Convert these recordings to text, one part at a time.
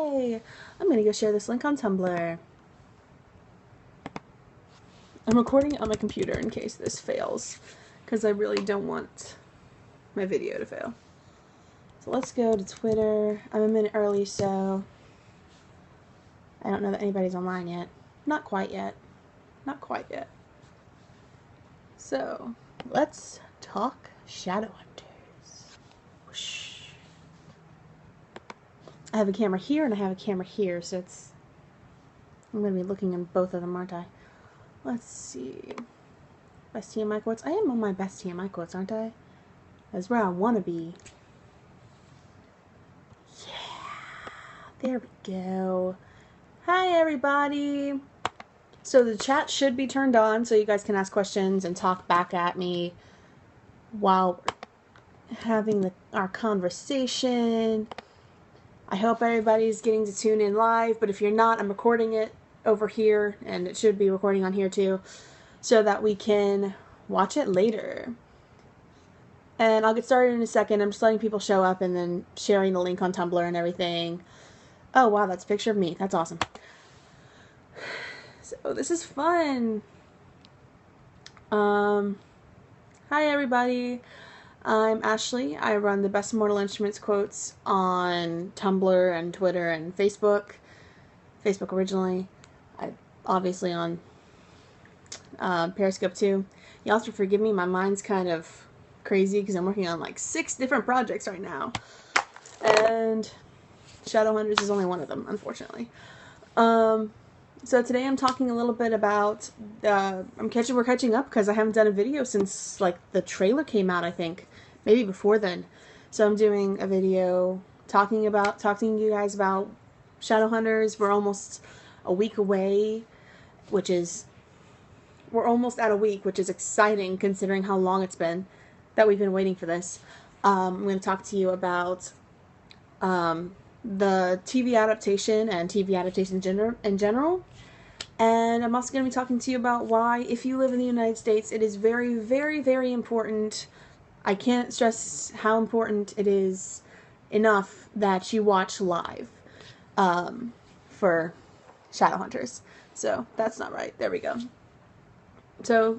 Hi! I'm gonna go share this link on Tumblr. I'm recording it on my computer in case this fails, because I really don't want my video to fail. So let's go to Twitter. I'm a minute early, so I don't know that anybody's online yet. Not quite yet. Not quite yet. So, let's talk Shadowhunters. Whoosh. I have a camera here and I have a camera here, so I'm going to be looking in both of them, aren't I? Let's see. Best TMI quotes. I am on my best TMI quotes, aren't I? That's where I want to be. Yeah. There we go. Hi, everybody. So the chat should be turned on so you guys can ask questions and talk back at me while we're having our conversation. I hope everybody's getting to tune in live, but if you're not, I'm recording it over here, and it should be recording on here too, so that we can watch it later. And I'll get started in a second. I'm just letting people show up and then sharing the link on Tumblr and everything. Oh wow, that's a picture of me. That's awesome. So this is fun. Hi everybody. I'm Ashley. I run the Best Mortal Instruments quotes on Tumblr and Twitter and Facebook. Facebook originally. I obviously on Periscope too. Y'all have to forgive me. My mind's kind of crazy because I'm working on like 6 different projects right now. And Shadowhunters is only one of them, unfortunately. So today I'm talking a little bit about, we're catching up because I haven't done a video since, like, the trailer came out, I think. Maybe before then. So I'm doing a video talking to you guys about Shadowhunters. We're almost a week away, we're almost at a week, which is exciting considering how long it's been that we've been waiting for this. I'm going to talk to you about, the TV adaptation and TV adaptation in general. And I'm also going to be talking to you about why, if you live in the United States, it is very, very, very important. I can't stress how important it is enough that you watch live for Shadowhunters. So that's not right. There we go. So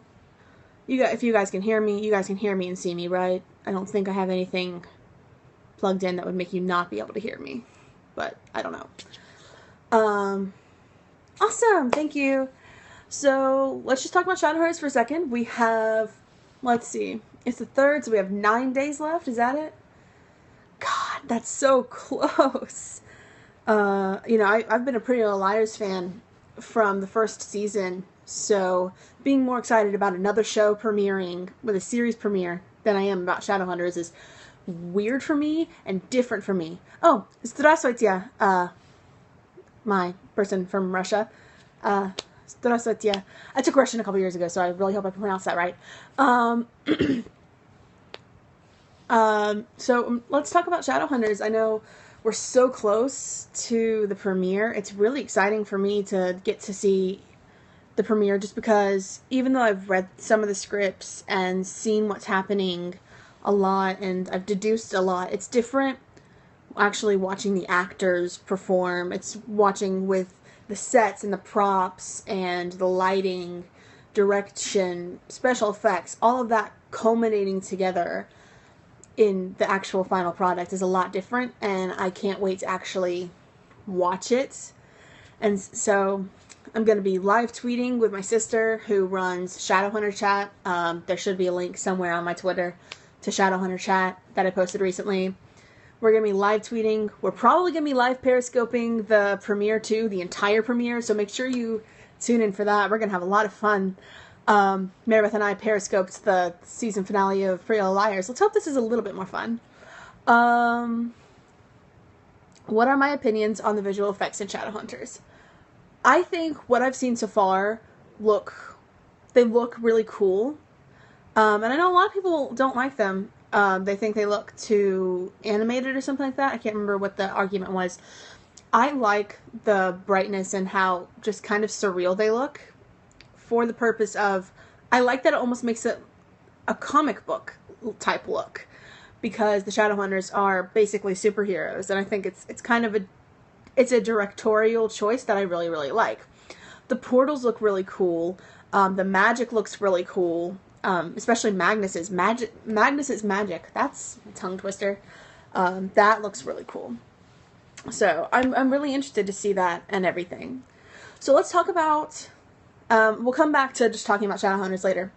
if you guys can hear me, you guys can hear me and see me, right? I don't think I have anything plugged in that would make you not be able to hear me. But I don't know. Awesome, thank you. So let's just talk about Shadowhunters for a second. We have, let's see, it's the 3rd, so we have 9 days left. Is that it? God, that's so close. You know, I've been a Pretty Little Liars fan from the first season, so being more excited about another show premiering with a series premiere than I am about Shadowhunters is weird for me and different for me. Oh, здравствуйте, my person from Russia. Здравствуйте. I took Russian a couple years ago, so I really hope I pronounced that right. So let's talk about Shadowhunters. I know we're so close to the premiere. It's really exciting for me to get to see the premiere, just because even though I've read some of the scripts and seen what's happening a lot, and I've deduced a lot, it's different actually watching the actors perform. It's watching with the sets and the props and the lighting, direction, special effects, all of that culminating together in the actual final product is a lot different, and I can't wait to actually watch it. And so I'm going to be live tweeting with my sister who runs Shadowhunter Chat. There should be a link somewhere on my Twitter to Shadowhunter Chat that I posted recently. We're going to be live tweeting. We're probably going to be live periscoping the premiere too, the entire premiere, so make sure you tune in for that. We're going to have a lot of fun. Marybeth and I periscoped the season finale of Pretty Little Liars. Let's hope this is a little bit more fun. What are my opinions on the visual effects in Shadowhunters? I think what I've seen so far look really cool. And I know a lot of people don't like them. They think they look too animated or something like that. I can't remember what the argument was. I like the brightness and how just kind of surreal they look, for the purpose of, I like that it almost makes it a comic book type look, because the Shadowhunters are basically superheroes, and I think it's kind of it's a directorial choice that I really, really like. The portals look really cool. The magic looks really cool. Especially Magnus's magic. Magnus's magic. That's a tongue twister. That looks really cool. So I'm really interested to see that and everything. So let's talk about. We'll come back to just talking about Shadowhunters later.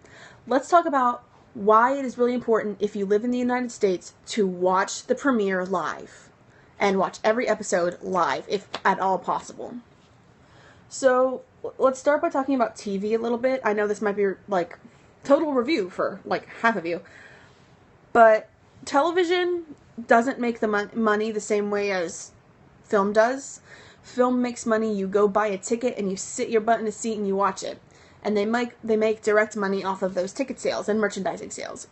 Let's talk about why it is really important, if you live in the United States, to watch the premiere live and watch every episode live, if at all possible. So let's start by talking about TV a little bit. I know this might be like total review for like half of you, but television doesn't make the money the same way as film does. Film makes money, you go buy a ticket and you sit your butt in a seat and you watch it. And they make direct money off of those ticket sales and merchandising sales.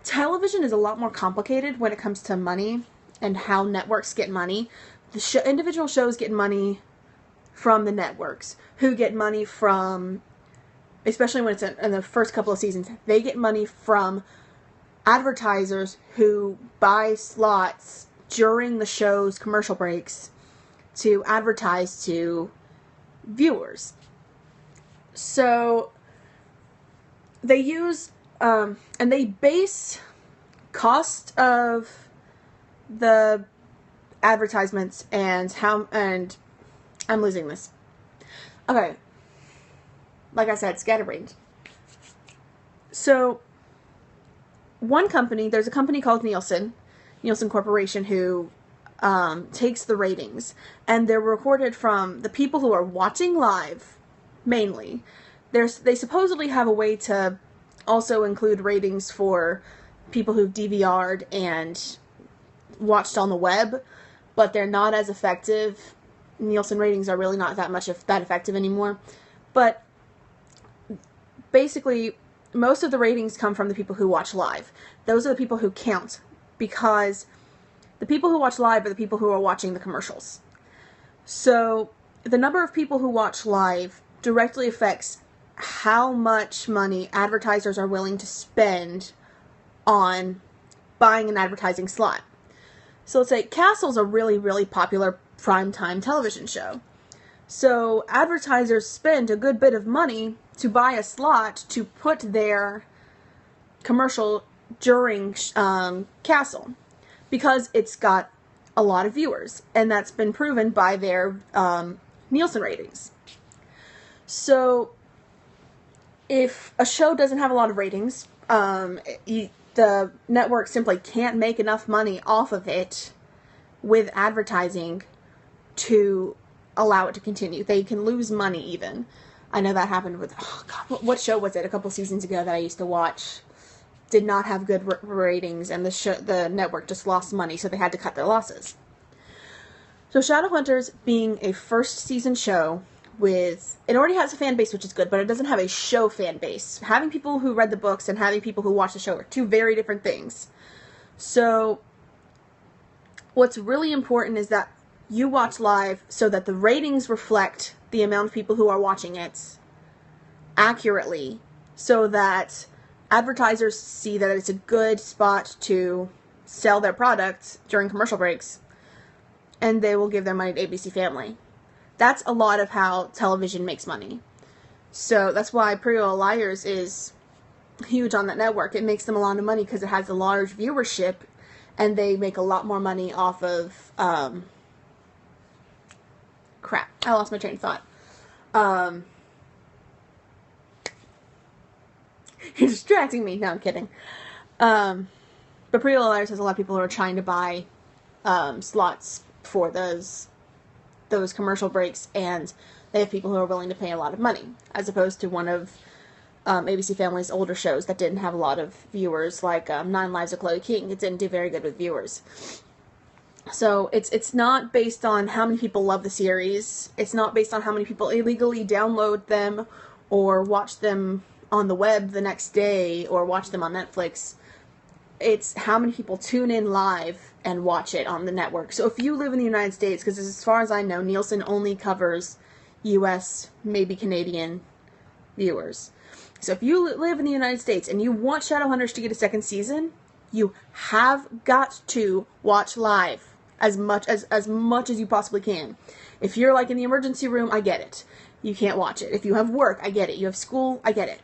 Television is a lot more complicated when it comes to money and how networks get money. The individual shows get money from the networks, who get money from, especially when it's in the first couple of seasons, they get money from advertisers who buy slots during the show's commercial breaks to advertise to viewers. So they use and they base cost of the advertisements and I'm losing this. Okay. Like I said, scatterbrained. So one company, there's a company called Nielsen Corporation, who takes the ratings, and they're recorded from the people who are watching live. Mainly, they supposedly have a way to also include ratings for people who've DVR'd and watched on the web, but they're not as effective. Nielsen ratings are really not that effective anymore. But basically, most of the ratings come from the people who watch live. Those are the people who count, because the people who watch live are the people who are watching the commercials. So the number of people who watch live directly affects how much money advertisers are willing to spend on buying an advertising slot. So let's say Castle's a really, really popular primetime television show. So advertisers spend a good bit of money to buy a slot to put their commercial during Castle, because it's got a lot of viewers, and that's been proven by their Nielsen ratings. So if a show doesn't have a lot of ratings, the network simply can't make enough money off of it with advertising to allow it to continue. They can lose money even. I know that happened with, what show was it? A couple seasons ago that I used to watch. Did not have good ratings, and the network just lost money, so they had to cut their losses. So Shadowhunters, being a first season show, it already has a fan base, which is good, but it doesn't have a show fan base. Having people who read the books and having people who watch the show are two very different things. So what's really important is that you watch live so that the ratings reflect the amount of people who are watching it accurately, so that advertisers see that it's a good spot to sell their products during commercial breaks, and they will give their money to ABC Family. That's a lot of how television makes money. So that's why Pretty Little Liars is huge on that network. It makes them a lot of money because it has a large viewership, and they make a lot more money off of, crap, I lost my train of thought. You're distracting me. No, I'm kidding. But Pretty Little Liars has a lot of people who are trying to buy slots for those commercial breaks, and they have people who are willing to pay a lot of money, as opposed to one of ABC Family's older shows that didn't have a lot of viewers, like 9 Lives of Chloe King. It didn't do very good with viewers. So it's not based on how many people love the series. It's not based on how many people illegally download them or watch them on the web the next day or watch them on Netflix. It's how many people tune in live and watch it on the network. So if you live in the United States, because as far as I know, Nielsen only covers US, maybe Canadian viewers. So if you live in the United States and you want Shadowhunters to get a second season, you have got to watch live. as much as you possibly can. If you're like in the emergency room, I get it. You can't watch it. If you have work, I get it. You have school, I get it.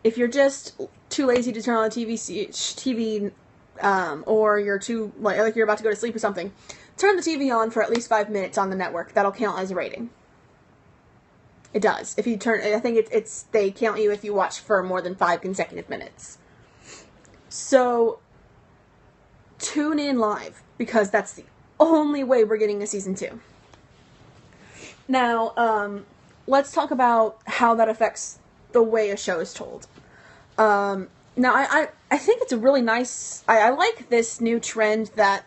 If you're just too lazy to turn on the TV, or you're too like you're about to go to sleep or something, turn the TV on for at least 5 minutes on the network. That'll count as a rating. It does. If you turn, I think it's they count you if you watch for more than 5 consecutive minutes. So tune in live, because that's the only way we're getting a season 2. Now, let's talk about how that affects the way a show is told. Now, I think it's a really nice, I like this new trend that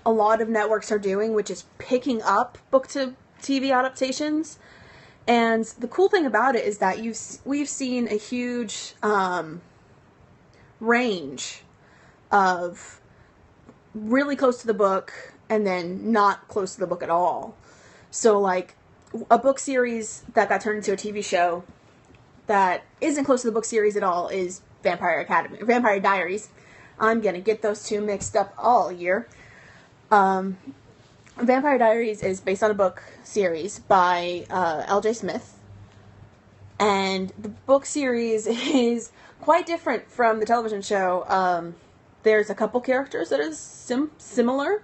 a lot of networks are doing, which is picking up book-to-TV adaptations. And the cool thing about it is that we've seen a huge range of really close to the book and then not close to the book at all. So, like, a book series that got turned into a TV show that isn't close to the book series at all is Vampire Diaries. I'm gonna get those two mixed up all year. Vampire Diaries is based on a book series by L.J. Smith, and the book series is quite different from the television show. There's a couple characters that are similar.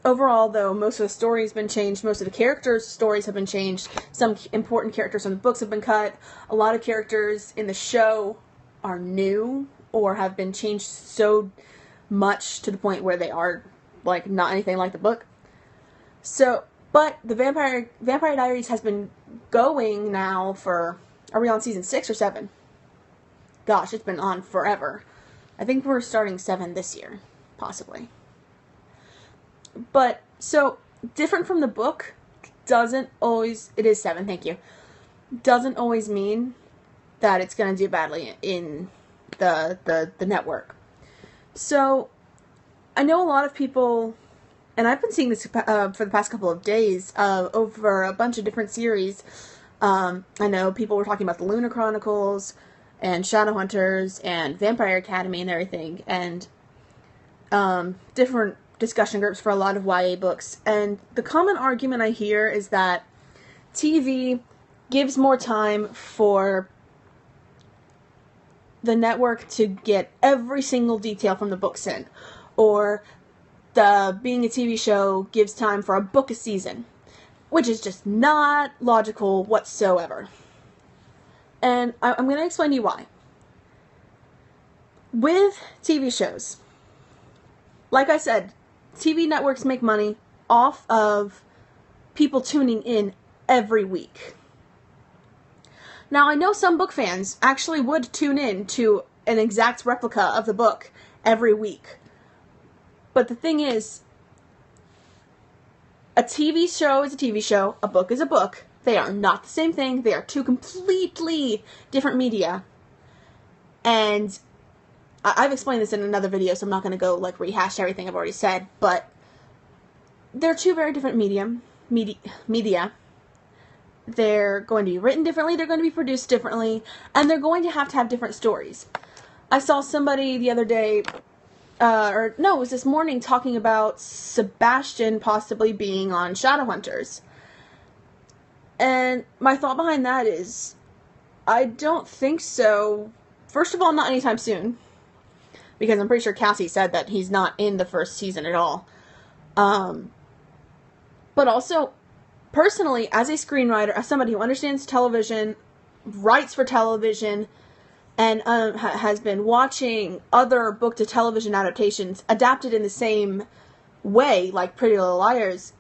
Overall, though, most of the story has been changed. Most of the characters' stories have been changed. Some important characters from the books have been cut. A lot of characters in the show are new or have been changed so much to the point where they are, like, not anything like the book. So, but the Vampire Diaries has been going now for, are we on season 6 or 7? Gosh, it's been on forever. I think we're starting 7 this year, possibly. But, so, different from the book doesn't always, it is 7, thank you, doesn't always mean that it's going to do badly in the network. So, I know a lot of people, and I've been seeing this for the past couple of days, over a bunch of different series. I know people were talking about the Lunar Chronicles, and Shadowhunters, and Vampire Academy, and everything, and different discussion groups for a lot of YA books. And the common argument I hear is that TV gives more time for the network to get every single detail from the books in, or being a TV show gives time for a book a season, which is just not logical whatsoever. And I'm going to explain to you why. With TV shows, like I said, TV networks make money off of people tuning in every week. Now, I know some book fans actually would tune in to an exact replica of the book every week. But the thing is, a TV show is a TV show, a book is a book. They are not the same thing. They are two completely different media. And I've explained this in another video, so I'm not going to go like rehash everything I've already said, but they're two very different media. They're going to be written differently, they're going to be produced differently, and they're going to have different stories. I saw somebody the other day, it was this morning, talking about Sebastian possibly being on Shadowhunters. And my thought behind that is, I don't think so. First of all, not anytime soon. Because I'm pretty sure Cassie said that he's not in the first season at all. But also, personally, as a screenwriter, as somebody who understands television, writes for television, and has been watching other book-to-television adaptations adapted in the same way, like Pretty Little Liars,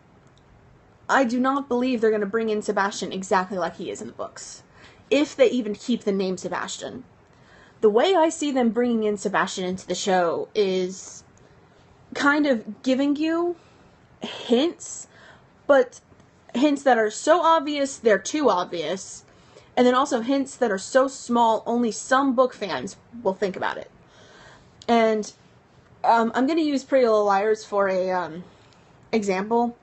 I do not believe they're going to bring in Sebastian exactly like he is in the books. If they even keep the name Sebastian. The way I see them bringing in Sebastian into the show is kind of giving you hints, but hints that are so obvious they're too obvious, and then also hints that are so small only some book fans will think about it. And I'm going to use Pretty Little Liars for a example.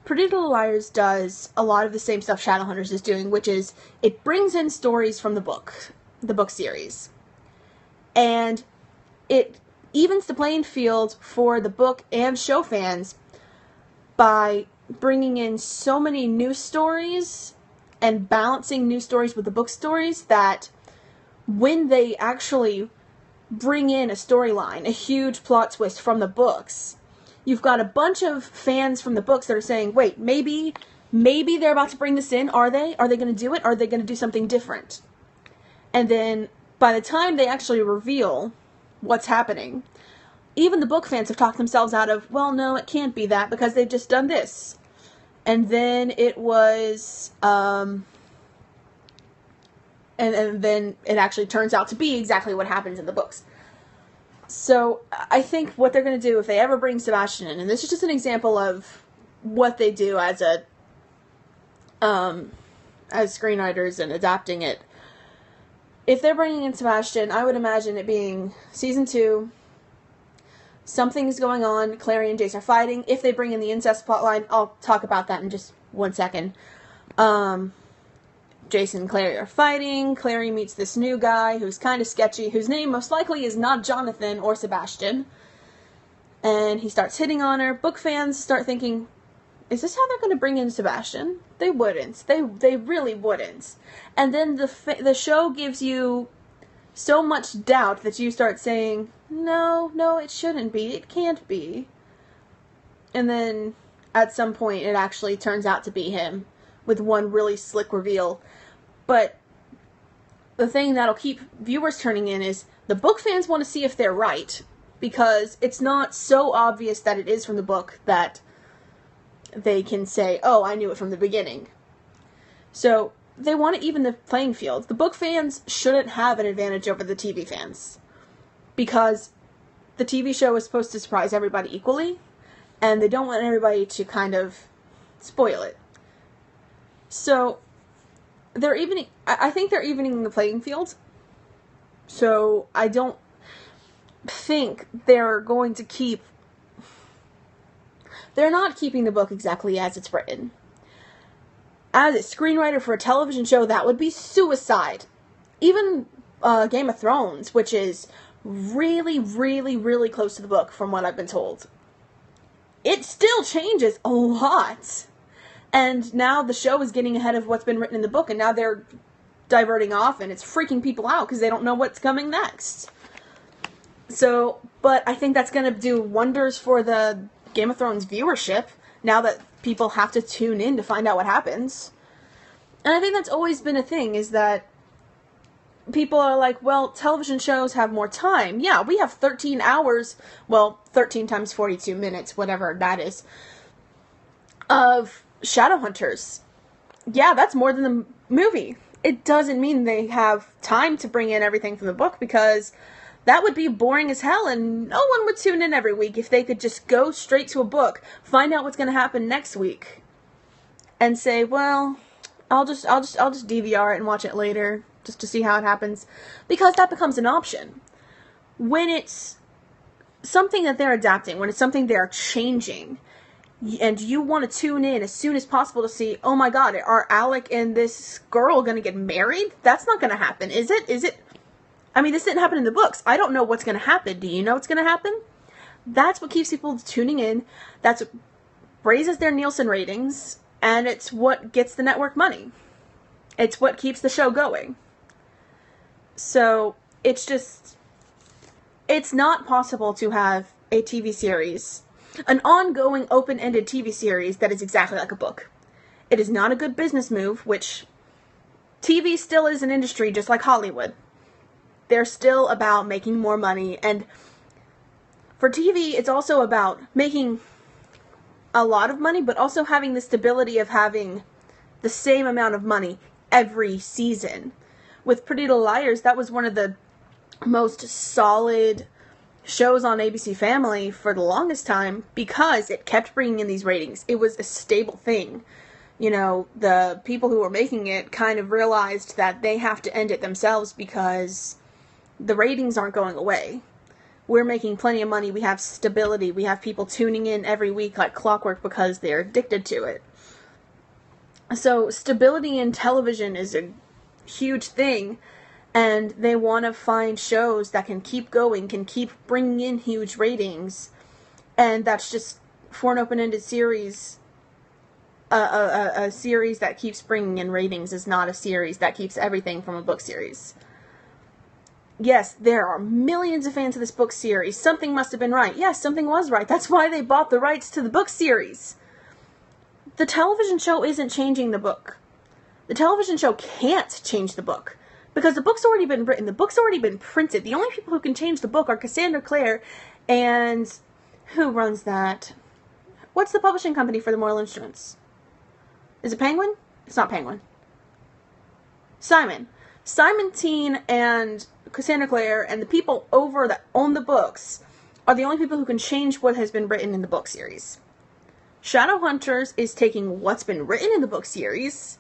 Pretty Little Liars does a lot of the same stuff Shadowhunters is doing, which is it brings in stories from the book series. And it evens the playing field for the book and show fans by bringing in so many new stories and balancing new stories with the book stories that when they actually bring in a storyline, a huge plot twist from the books, you've got a bunch of fans from the books that are saying, wait, maybe they're about to bring this in. Are they? Are they going to do it? Are they going to do something different? And then by the time they actually reveal what's happening, even the book fans have talked themselves out of, well, no, it can't be that because they've just done this. And then it was, and then it actually turns out to be exactly what happens in the books. So I think what they're going to do if they ever bring Sebastian in, and this is just an example of what they do as screenwriters and adapting it. If they're bringing in Sebastian, I would imagine it being season 2. Something's going on. Clary and Jace are fighting. If they bring in the incest plotline, I'll talk about that in just 1 second. Jace and Clary are fighting. Clary meets this new guy who's kind of sketchy, whose name most likely is not Jonathan or Sebastian. And he starts hitting on her. Book fans start thinking, is this how they're going to bring in Sebastian? They wouldn't. They really wouldn't. And then the show gives you so much doubt that you start saying, no, it shouldn't be. It can't be. And then at some point it actually turns out to be him with one really slick reveal. But the thing that'll keep viewers turning in is the book fans want to see if they're right, because it's not so obvious that it is from the book that they can say, oh, I knew it from the beginning. So they want to even the playing field. The book fans shouldn't have an advantage over the TV fans, because the TV show is supposed to surprise everybody equally, and they don't want everybody to kind of spoil it. So I think they're evening the playing field. So I don't think they're going to they're not keeping the book exactly as it's written. As a screenwriter for a television show, that would be suicide. Even Game of Thrones, which is really, really, really close to the book from what I've been told, it still changes a lot. And now the show is getting ahead of what's been written in the book, and now they're diverting off, and it's freaking people out because they don't know what's coming next. So, but I think that's going to do wonders for the Game of Thrones viewership, now that people have to tune in to find out what happens. And I think that's always been a thing, is that people are like, well, television shows have more time. Yeah, we have 13 hours, well, 13 times 42 minutes, whatever that is, of Shadowhunters. Yeah, that's more than the movie. It doesn't mean they have time to bring in everything from the book, because that would be boring as hell, and no one would tune in every week if they could just go straight to a book, find out what's going to happen next week, and say, well, I'll just DVR it and watch it later just to see how it happens, because that becomes an option. When it's something that they're adapting, when it's something they're changing, and you want to tune in as soon as possible to see, oh my god, are Alec and this girl going to get married? That's not going to happen, is it? I mean, this didn't happen in the books. I don't know what's going to happen. Do you know what's going to happen? That's what keeps people tuning in. That's what raises their Nielsen ratings, and it's what gets the network money. It's what keeps the show going. So, it's not possible to have a TV series, an ongoing, open-ended TV series that is exactly like a book. It is not a good business move, which TV still is an industry just like Hollywood. They're still about making more money, and for TV, it's also about making a lot of money, but also having the stability of having the same amount of money every season. With Pretty Little Liars, that was one of the most solid shows on ABC Family for the longest time, because it kept bringing in these ratings. It was a stable thing. You know, the people who were making it kind of realized that they have to end it themselves because the ratings aren't going away. We're making plenty of money, we have stability, we have people tuning in every week like clockwork because they're addicted to it. So stability in television is a huge thing, And they want to find shows that can keep going, can keep bringing in huge ratings. And that's just, for an open-ended series, a series that keeps bringing in ratings is not a series that keeps everything from a book series. Yes, there are millions of fans of this book series. Something must have been right. Yes, something was right. That's why they bought the rights to the book series. The television show isn't changing the book. The television show can't change the book. Because the book's already been written. The book's already been printed. The only people who can change the book are Cassandra Clare and... who runs that? What's the publishing company for the Mortal Instruments? Is it Penguin? It's not Penguin. Simon. Simon Teen and Cassandra Clare and the people over that own the books are the only people who can change what has been written in the book series. Shadowhunters is taking what's been written in the book series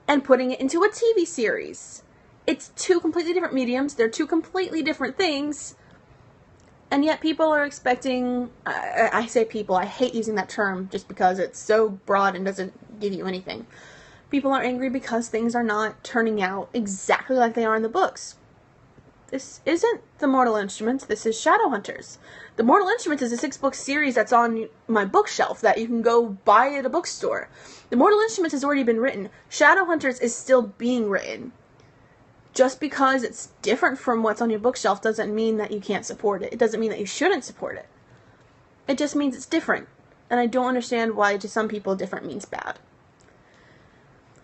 and putting it into a TV series. It's two completely different mediums. They're two completely different things. And yet people are expecting... I say people. I hate using that term just because it's so broad and doesn't give you anything. People are angry because things are not turning out exactly like they are in the books. This isn't the Mortal Instruments. This is Shadowhunters. The Mortal Instruments is a 6-book series that's on my bookshelf that you can go buy at a bookstore. The Mortal Instruments has already been written. Shadowhunters is still being written. Just because it's different from what's on your bookshelf doesn't mean that you can't support it. It doesn't mean that you shouldn't support it. It just means it's different. And I don't understand why to some people different means bad.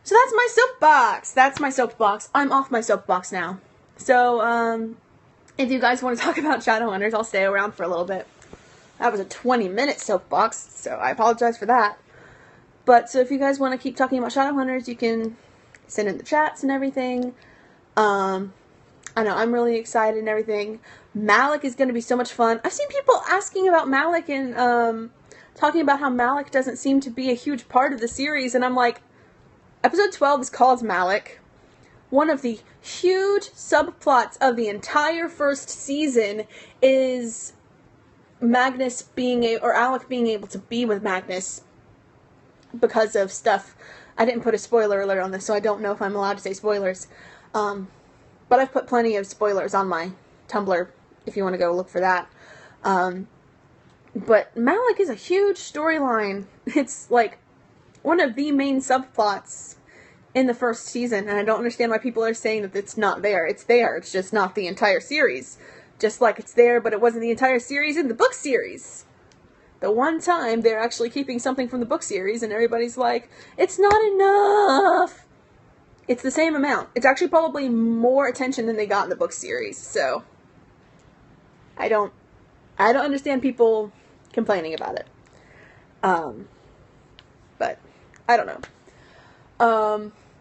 So that's my soapbox. That's my soapbox. I'm off my soapbox now. So, if you guys want to talk about Shadowhunters, I'll stay around for a little bit. That was a 20-minute soapbox, so I apologize for that. But, so if you guys want to keep talking about Shadowhunters, you can send in the chats and everything. I know, I'm really excited and everything. Malik is going to be so much fun. I've seen people asking about Malik and, talking about how Malik doesn't seem to be a huge part of the series, and I'm like, episode 12 is called Malik. One of the huge subplots of the entire first season is Magnus or Alec being able to be with Magnus because of stuff. I didn't put a spoiler alert on this, so I don't know if I'm allowed to say spoilers. But I've put plenty of spoilers on my Tumblr if you want to go look for that. But Malik is a huge storyline. It's like one of the main subplots in the first season, and I don't understand why people are saying that it's not there. It's there, it's just not the entire series. Just like it's there, but it wasn't the entire series in the book series. The one time they're actually keeping something from the book series, and everybody's like, it's not enough! It's the same amount. It's actually probably more attention than they got in the book series, so... I don't understand people complaining about it. But, I don't know.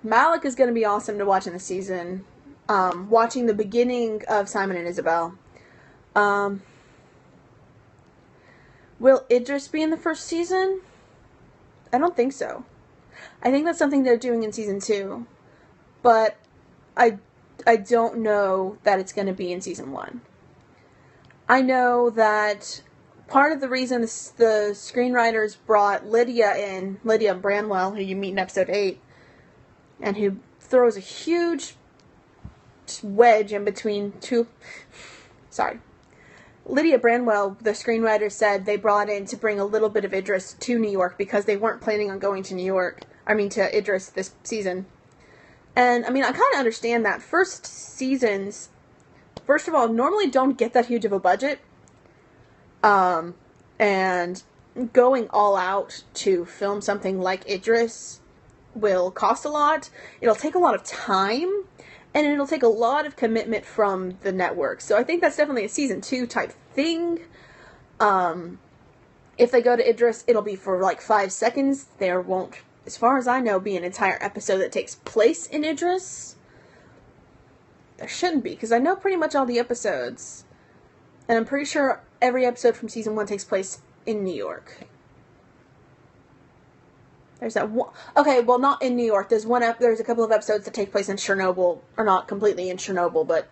Malik is going to be awesome to watch in the season. Watching the beginning of Simon and Isabel. Will Idris be in the first season? I don't think so. I think that's something they're doing in season 2. But I don't know that it's going to be in season 1. I know that part of the reason the screenwriters brought Lydia Branwell, who you meet in episode 8, and who throws a huge wedge in between two... Sorry. Lydia Branwell, the screenwriter, said they brought in to bring a little bit of Idris to New York because they weren't planning on going to to Idris this season. And, I mean, I kind of understand that. First seasons, first of all, normally don't get that huge of a budget. And going all out to film something like Idris will cost a lot. It'll take a lot of time, and it'll take a lot of commitment from the network. So I think that's definitely a season 2 type thing. If they go to Idris, it'll be for like 5 seconds. There won't, as far as I know, be an entire episode that takes place in Idris. There shouldn't be, because I know pretty much all the episodes. And I'm pretty sure every episode from season 1 takes place in New York. There's that one... Okay, well, not in New York. There's a couple of episodes that take place in Chernobyl. Or not completely in Chernobyl, but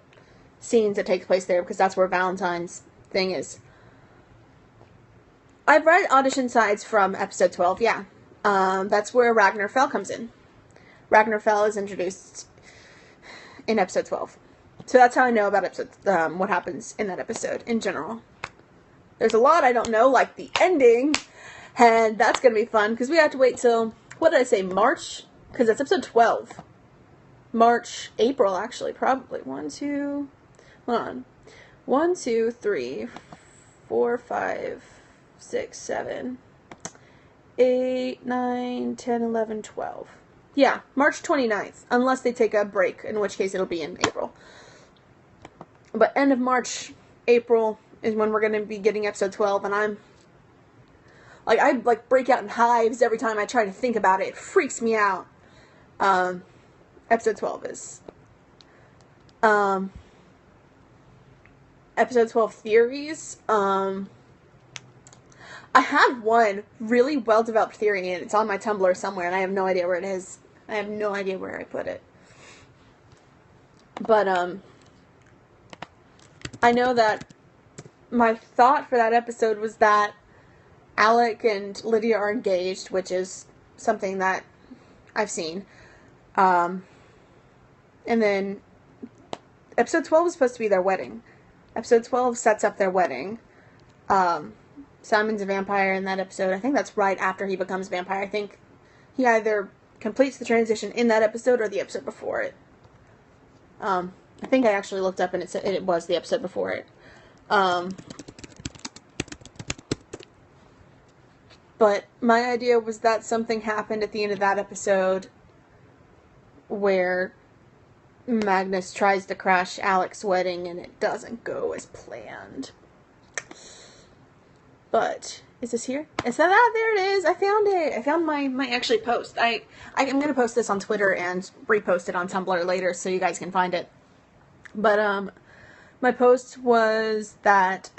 scenes that take place there, because that's where Valentine's thing is. I've read audition sides from episode 12, yeah. That's where Ragnar Fell comes in. Ragnar Fell is introduced in episode 12. So that's how I know about episode, what happens in that episode in general. There's a lot I don't know, like the ending, and that's going to be fun, because we have to wait till, what did I say, March? Because that's episode 12. March, April, actually, probably. 1, 2, hold on. 1, 2, 3, 4, 5, 6, 7, 8, 9, 10, 11, 12. Yeah, March 29th, unless they take a break, in which case it'll be in April. But end of March, April is when we're going to be getting episode 12, and I break out in hives every time I try to think about it. It freaks me out. Episode 12 is episode 12 theories. I have one really well-developed theory, and it's on my Tumblr somewhere, and I have no idea where it is. I have no idea where I put it. But, I know that my thought for that episode was that Alec and Lydia are engaged, which is something that I've seen. And then episode 12 is supposed to be their wedding. Episode 12 sets up their wedding. Simon's a vampire in that episode. I think that's right after he becomes a vampire. I think he either completes the transition in that episode or the episode before it. I think I actually looked up and it said it was the episode before it. But my idea was that something happened at the end of that episode where Magnus tries to crash Alec's wedding and it doesn't go as planned. But is this here? Is that there it is. I found it. I found my actually post. I'm going to post this on Twitter and repost it on Tumblr later so you guys can find it. But my post was that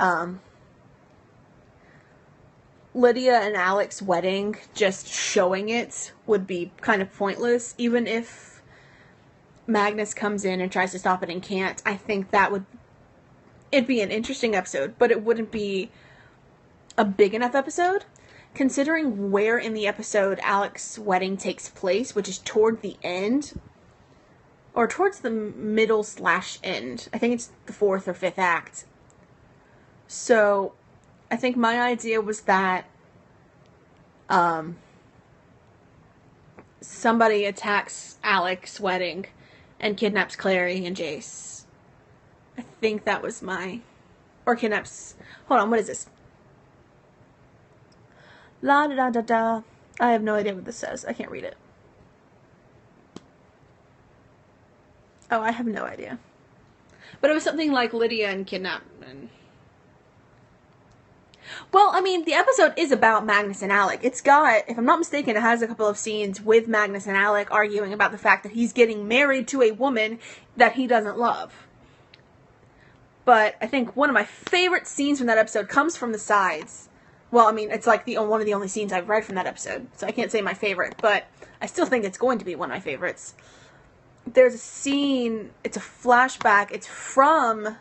Lydia and Alec's wedding, just showing it would be kind of pointless, even if Magnus comes in and tries to stop it and can't. I think it'd be an interesting episode, but it wouldn't be a big enough episode, considering where in the episode Alec's wedding takes place, which is toward the end, or towards the middle / end. I think it's the 4th or 5th act. So, I think my idea was that somebody attacks Alec's wedding and kidnaps Clary and Jace. I think that was or kidnaps, hold on, what is this? La da da da da. I have no idea what this says. I can't read it. Oh, I have no idea. But it was something like Lydia and kidnap. Well, I mean, the episode is about Magnus and Alec. It's got, if I'm not mistaken, it has a couple of scenes with Magnus and Alec arguing about the fact that he's getting married to a woman that he doesn't love. But I think one of my favorite scenes from that episode comes from the sides. Well, I mean, it's like one of the only scenes I've read from that episode, so I can't say my favorite, but I still think it's going to be one of my favorites. There's a scene, it's a flashback, it's from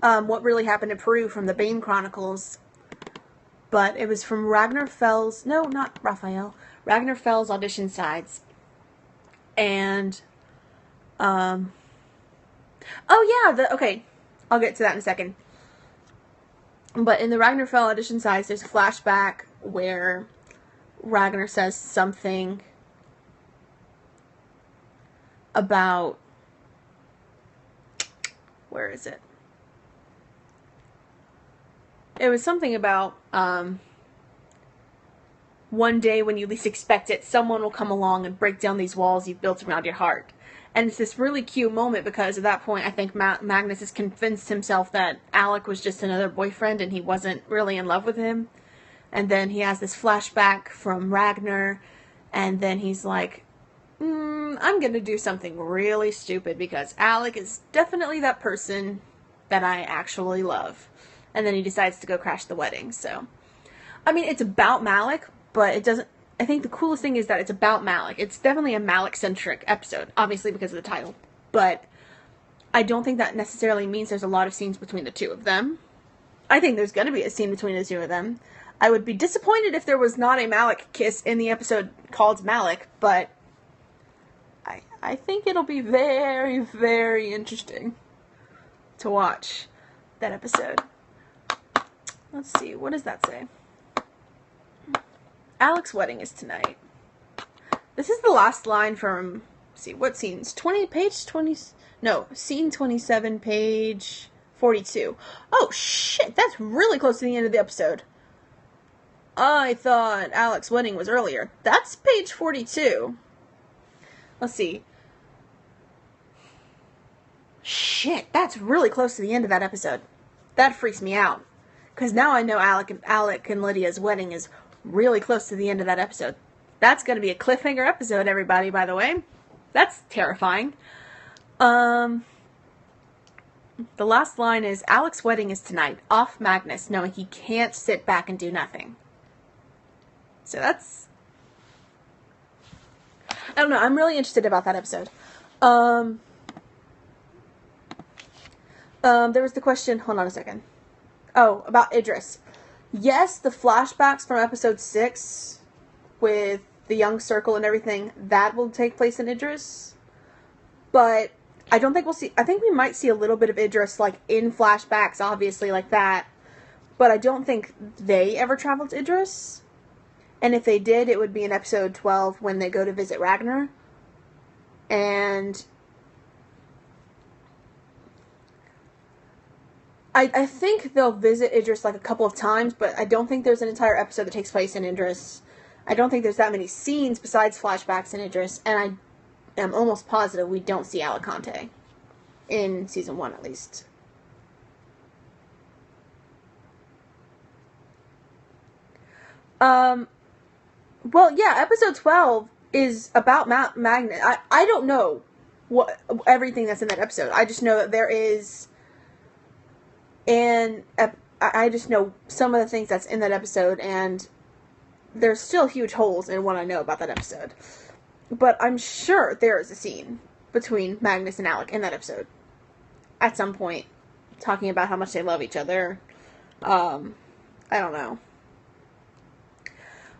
what really happened in Peru from the Bane Chronicles, but it was from Ragnar Fell's, no, not Raphael, Ragnar Fell's audition sides, and, oh yeah, okay, I'll get to that in a second. But in the Ragnar Fell audition sides, there's a flashback where Ragnar says something about, where is it? It was something about, one day when you least expect it, someone will come along and break down these walls you've built around your heart. And it's this really cute moment because at that point I think Magnus has convinced himself that Alec was just another boyfriend and he wasn't really in love with him. And then he has this flashback from Ragnar, and then he's like, I'm gonna do something really stupid because Alec is definitely that person that I actually love. And then he decides to go crash the wedding. So, I mean, it's about Malik, but it doesn't, I think the coolest thing is that it's about Malik. It's definitely a Malik-centric episode, obviously because of the title. But I don't think that necessarily means there's a lot of scenes between the two of them. I think there's going to be a scene between the two of them. I would be disappointed if there was not a Malik kiss in the episode called Malik, but I think it'll be very, very interesting. to watch that episode. Let's see, what does that say? Alec's wedding is tonight. This is the last line from, let's see, what scenes? Scene 27, page 42. Oh, shit, that's really close to the end of the episode. I thought Alec's wedding was earlier. That's page 42. Let's see. Shit, that's really close to the end of that episode. That freaks me out. Because now I know Alec and Lydia's wedding is really close to the end of that episode. That's going to be a cliffhanger episode, everybody, by the way. That's terrifying. The last line is, Alec's wedding is tonight. Off Magnus, knowing he can't sit back and do nothing. So that's... I don't know. I'm really interested about that episode. There was the question... Hold on a second. Oh, about Idris. Yes, the flashbacks from episode 6 with the young circle and everything, that will take place in Idris. But I don't think we'll see... I think we might see a little bit of Idris, like, in flashbacks, obviously, like that. But I don't think they ever traveled to Idris. And if they did, it would be in episode 12 when they go to visit Ragnar. And... I think they'll visit Idris like a couple of times, but I don't think there's an entire episode that takes place in Idris. I don't think there's that many scenes besides flashbacks in Idris, and I am almost positive we don't see Alicante in season 1 at least. Well, yeah, episode 12 is about Magnus. I don't know everything that's in that episode. I just know that there is... And I just know some of the things that's in that episode, and there's still huge holes in what I know about that episode. But I'm sure there is a scene between Magnus and Alec in that episode. At some point, talking about how much they love each other. I don't know.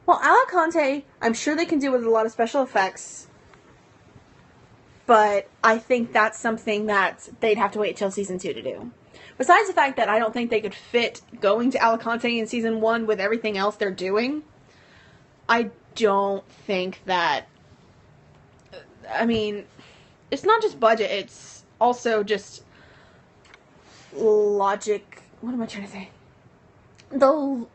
Well, Alicante, I'm sure they can do with a lot of special effects. But I think that's something that they'd have to wait till season 2 to do. Besides the fact that I don't think they could fit going to Alicante in season 1 with everything else they're doing, I don't think that... I mean, it's not just budget, it's also just logic... What am I trying to say? The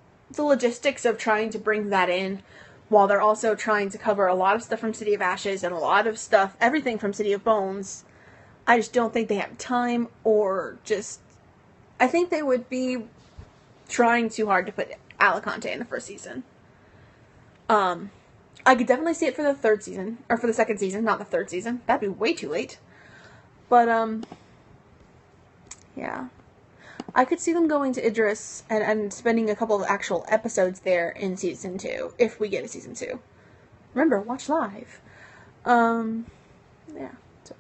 logistics of trying to bring that in while they're also trying to cover a lot of stuff from City of Ashes and a lot of stuff, everything from City of Bones. I just don't think they have time, or just... I think they would be trying too hard to put Alicante in the first season. I could definitely see it for the third season, or for the second season, not the third season. That'd be way too late. But, yeah. I could see them going to Idris and spending a couple of actual episodes there in season 2, if we get a season 2. Remember, watch live. Yeah. So,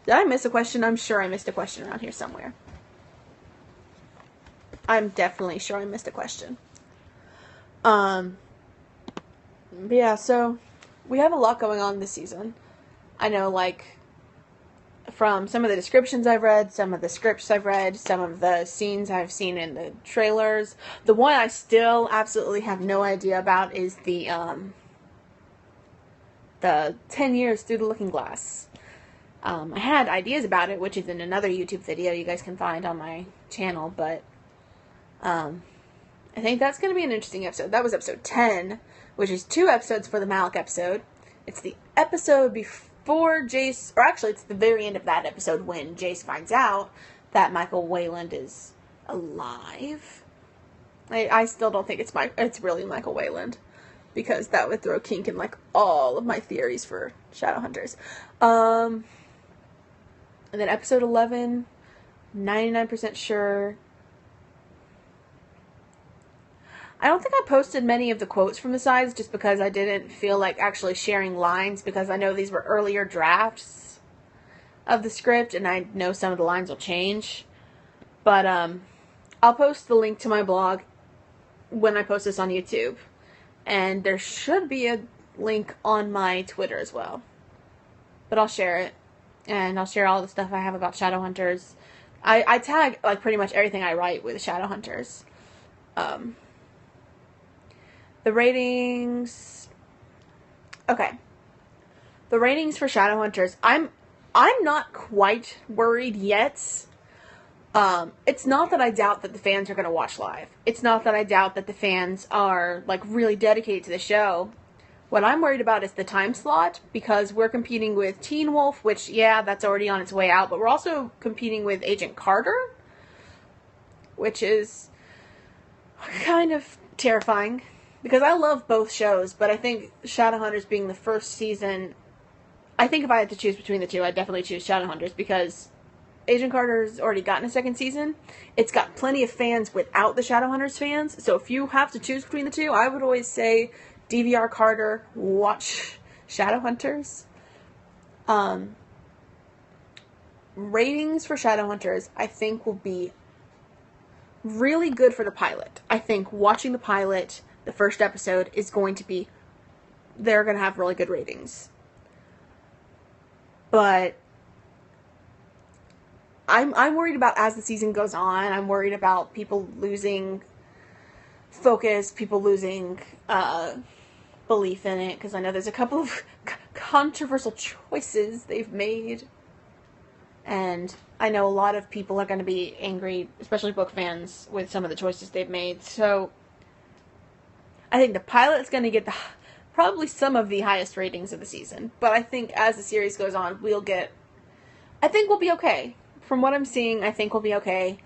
did I miss a question? I'm sure I missed a question around here somewhere. I'm definitely sure I missed a question. But yeah, so we have a lot going on this season. I know, like, from some of the descriptions I've read, some of the scripts I've read, some of the scenes I've seen in the trailers. The one I still absolutely have no idea about is the 10 years through the looking glass. I had ideas about it, which is in another YouTube video you guys can find on my channel, but I think that's going to be an interesting episode. That was episode 10, which is 2 episodes for the Malik episode. It's the episode before Jace, or actually it's the very end of that episode when Jace finds out that Michael Wayland is alive. I still don't think it's really Michael Wayland, because that would throw kink in like all of my theories for Shadowhunters. And then episode 11, 99% sure. I don't think I posted many of the quotes from the sides just because I didn't feel like actually sharing lines, because I know these were earlier drafts of the script and I know some of the lines will change. But I'll post the link to my blog when I post this on YouTube. And there should be a link on my Twitter as well. But I'll share it. And I'll share all the stuff I have about Shadowhunters, I tag, like, pretty much everything I write with Shadowhunters. Um, the ratings... Okay. The ratings for Shadowhunters, I'm not quite worried yet. It's not that I doubt that the fans are going to watch live. It's not that I doubt that the fans are, like, really dedicated to the show. What I'm worried about is the time slot, because we're competing with Teen Wolf, which, yeah, that's already on its way out, but we're also competing with Agent Carter, which is kind of terrifying, because I love both shows, but I think Shadowhunters being the first season, I think if I had to choose between the two, I'd definitely choose Shadowhunters, because Agent Carter's already gotten a second season. It's got plenty of fans without the Shadowhunters fans, so if you have to choose between the two, I would always say DVR Carter, watch Shadowhunters. Ratings for Shadowhunters, I think, will be really good for the pilot. I think watching the pilot, the first episode, is going to be... They're going to have really good ratings. But I'm worried about, as the season goes on, I'm worried about people losing focus, people losing belief in it, because I know there's a couple of controversial choices they've made, and I know a lot of people are going to be angry, especially book fans, with some of the choices they've made. So I think the pilot's going to get probably some of the highest ratings of the season, but I think as the series goes on, I think we'll be okay. From what I'm seeing, I think we'll be okay.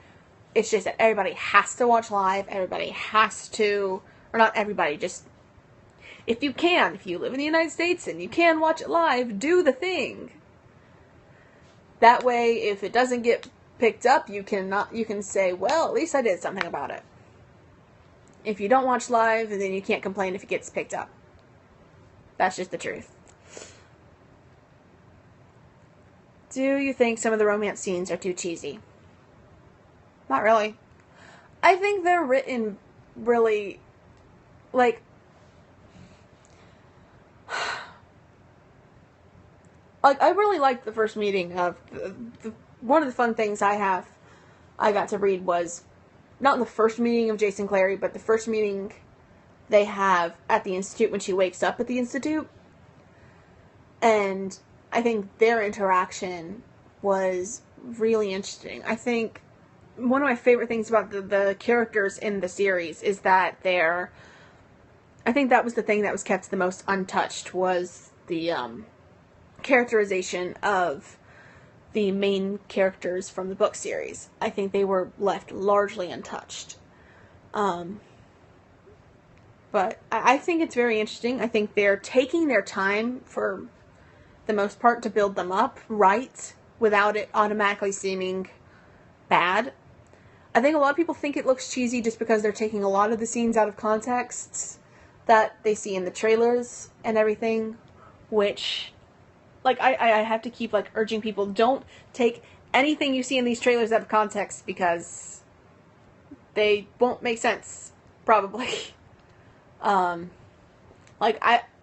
It's just that everybody has to watch live. Everybody has to, or not everybody, just if you live in the United States and you can watch it live, do the thing. That way, if it doesn't get picked up, you can say, well, at least I did something about it. If you don't watch live, then you can't complain if it gets picked up. That's just the truth. Do you think some of the romance scenes are too cheesy? Not really. I think they're written really, like, I really liked the first meeting of one of the fun things I got to read was not in the first meeting of Jason Clary, but the first meeting they have at the Institute when she wakes up at the Institute. And I think their interaction was really interesting. I think one of my favorite things about the characters in the series is that I think that was the thing that was kept the most untouched, was the characterization of the main characters from the book series. I think they were left largely untouched. But I think it's very interesting. I think they're taking their time for the most part to build them up right, without it automatically seeming bad. I think a lot of people think it looks cheesy just because they're taking a lot of the scenes out of context that they see in the trailers and everything, which, like, I have to keep, like, urging people, don't take anything you see in these trailers out of context, because they won't make sense, probably.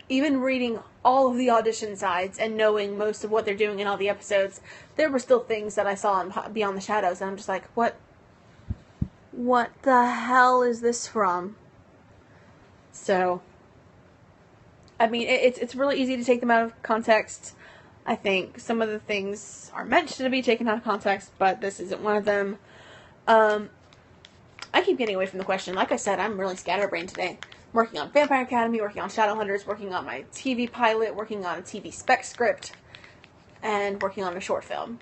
Even reading all of the audition sides and knowing most of what they're doing in all the episodes, there were still things that I saw in Beyond the Shadows, and I'm just like, what the hell is this from? So, I mean, it's really easy to take them out of context. I think some of the things are meant to be taken out of context, but this isn't one of them. I keep getting away from the question. Like I said, I'm really scatterbrained today. I'm working on Vampire Academy, working on Shadowhunters, working on my TV pilot, working on a TV spec script, and working on a short film.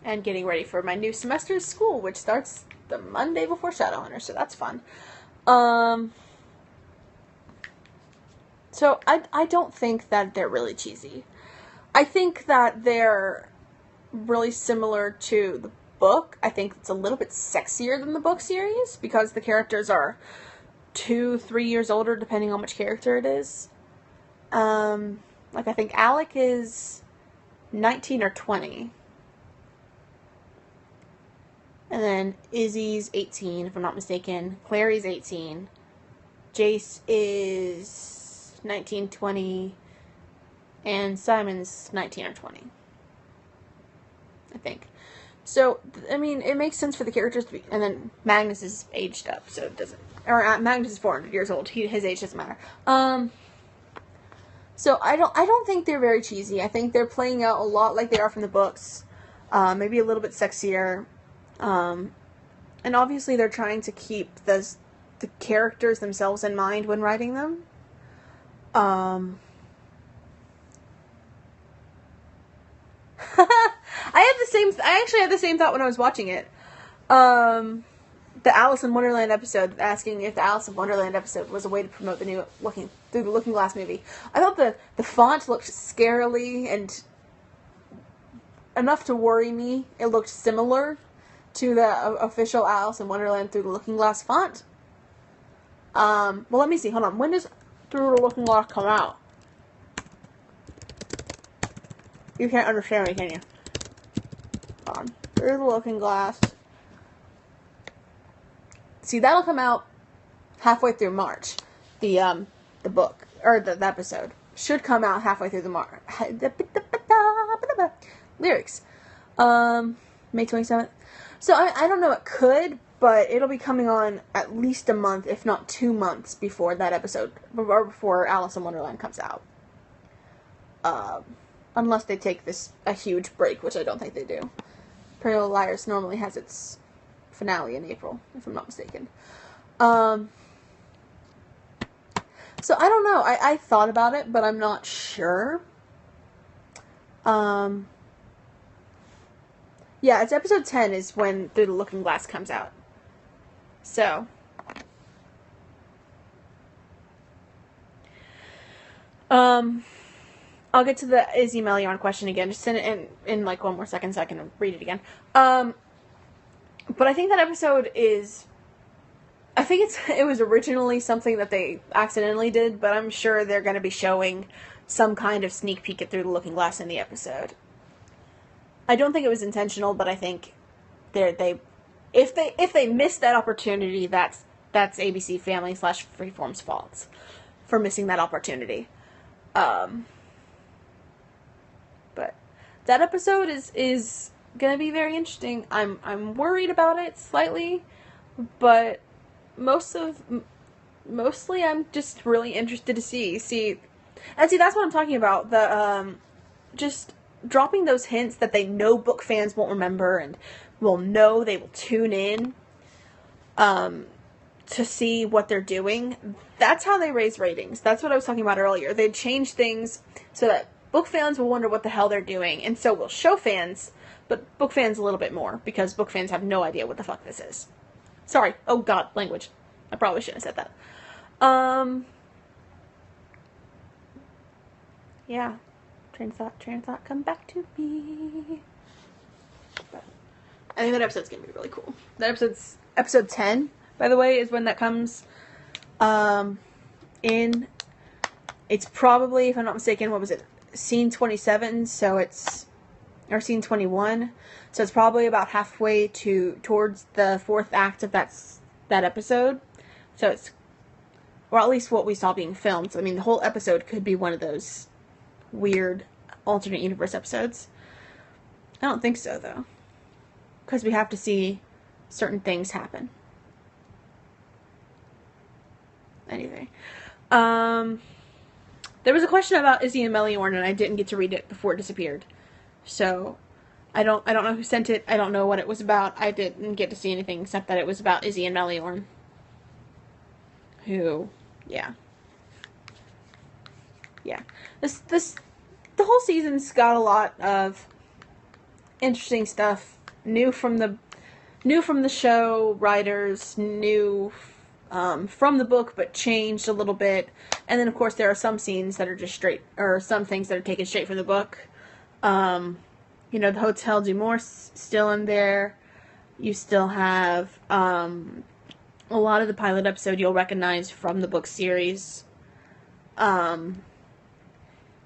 And getting ready for my new semester of school, which starts the Monday before Shadowhunters, so that's fun. So I don't think that they're really cheesy. I think that they're really similar to the book. I think it's a little bit sexier than the book series, because the characters are 2-3 years older, depending on which character it is. Like, I think Alec is 19 or 20. And then Izzy's 18, if I'm not mistaken. Clary's 18. Jace is 19, 20. And Simon's 19 or 20. I think. So, I mean, it makes sense for the characters to be, and then Magnus is aged up, so it doesn't, or Magnus is 400 years old, his age doesn't matter. So I don't think they're very cheesy. I think they're playing out a lot like they are from the books, maybe a little bit sexier, and obviously they're trying to keep the characters themselves in mind when writing them. I actually had the same thought when I was watching it. The Alice in Wonderland episode, asking if the Alice in Wonderland episode was a way to promote the new Through the Looking Glass movie. I thought the font looked scarily and enough to worry me. It looked similar to the official Alice in Wonderland Through the Looking Glass font. Well, let me see. Hold on. When does Through the Looking Glass come out? You can't understand me, can you? Hold on. Through the Looking Glass. See, that'll come out halfway through March. The book, or the episode, should come out halfway through the March. Lyrics. May 27th. So, I don't know, it could, but it'll be coming on at least a month, if not 2 months, before that episode, or before Alice in Wonderland comes out. Unless they take a huge break, which I don't think they do. Pretty Little Liars normally has its finale in April, if I'm not mistaken. So I don't know. I thought about it, but I'm not sure. Yeah, it's episode 10 is when Through the Looking Glass comes out. So. I'll get to the Izzy Meliorn question again. Just send it in like 1 more second so I can read it again. But I think that episode is... I think it was originally something that they accidentally did, but I'm sure they're going to be showing some kind of sneak peek at Through the Looking Glass in the episode. I don't think it was intentional, but I think if they missed that opportunity, that's ABC Family / Freeform's fault for missing that opportunity. But that episode is gonna be very interesting. I'm worried about it slightly, but mostly I'm just really interested to see that's what I'm talking about. The just dropping those hints that they know book fans won't remember and will know they will tune in to see what they're doing. That's how they raise ratings. That's what I was talking about earlier. They change things so that book fans will wonder what the hell they're doing, and so will show fans, but book fans a little bit more, because book fans have no idea what the fuck this is. Sorry. Oh god, language. I probably shouldn't have said that. Yeah. Train of thought, come back to me. But I think that episode's gonna be really cool. That episode's episode 10, by the way, is when that comes in. It's probably, if I'm not mistaken, what was it? Scene 27, so it's, or scene 21, so it's probably about halfway towards the 4th act of that episode. So it's, or at least what we saw being filmed. So, I mean, the whole episode could be one of those weird alternate universe episodes. I don't think so, though, because we have to see certain things happen. Anyway, there was a question about Izzy and Meliorn, and I didn't get to read it before it disappeared. So, I don't know who sent it. I don't know what it was about. I didn't get to see anything except that it was about Izzy and Meliorn. Who, yeah. Yeah. The whole season's got a lot of interesting stuff. New from the show, writers, new from the book, but changed a little bit. And then, of course, there are some scenes that are just straight, or some things that are taken straight from the book. The Hotel du Morse still in there. You still have a lot of the pilot episode you'll recognize from the book series.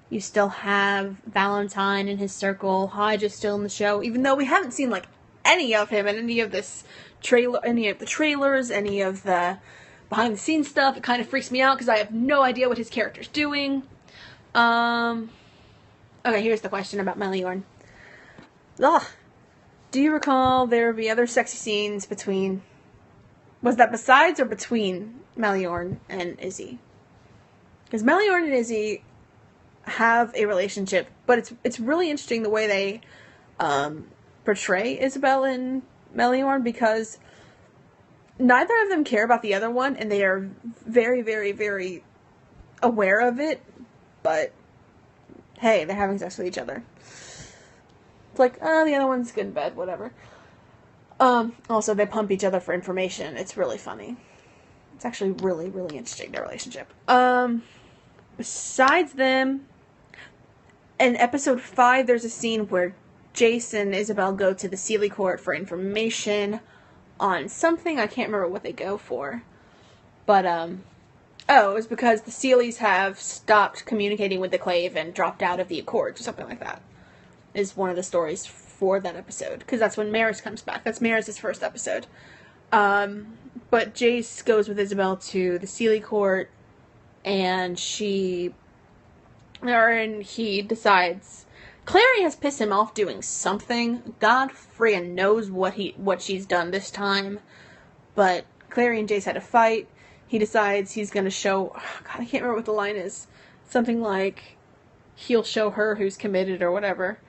You still have Valentine and his circle. Hodge is still in the show, even though we haven't seen like any of him in any of this trailer, any of the trailers, any of the behind the scenes stuff. It kind of freaks me out because I have no idea what his character's doing. Okay, here's the question about Meliorn. Ugh. do you recall there would be other sexy scenes between... Was that besides or between Meliorn and Izzy? Because Meliorn and Izzy have a relationship, but it's really interesting the way they portray Isabel and Meliorn, because neither of them care about the other one, and they are very, very, very aware of it, but hey, they're having sex with each other. It's like, oh, the other one's good in bed, whatever. Also, they pump each other for information. It's really funny. It's actually really, really interesting, their relationship. Besides them, in episode 5, there's a scene where Jace and Isabel go to the Seelie Court for information on something. I can't remember what they go for. But, it was because the Seelies have stopped communicating with the Clave and dropped out of the Accords, or something like that. Is one of the stories for that episode. Because that's when Maris comes back. That's Maris' first episode. But Jace goes with Isabel to the Seelie Court, and he decides Clary has pissed him off doing something. God friggin' knows what she's done this time. But Clary and Jace had a fight. He decides he's gonna show... Oh God, I can't remember what the line is. Something like, he'll show her who's committed or whatever.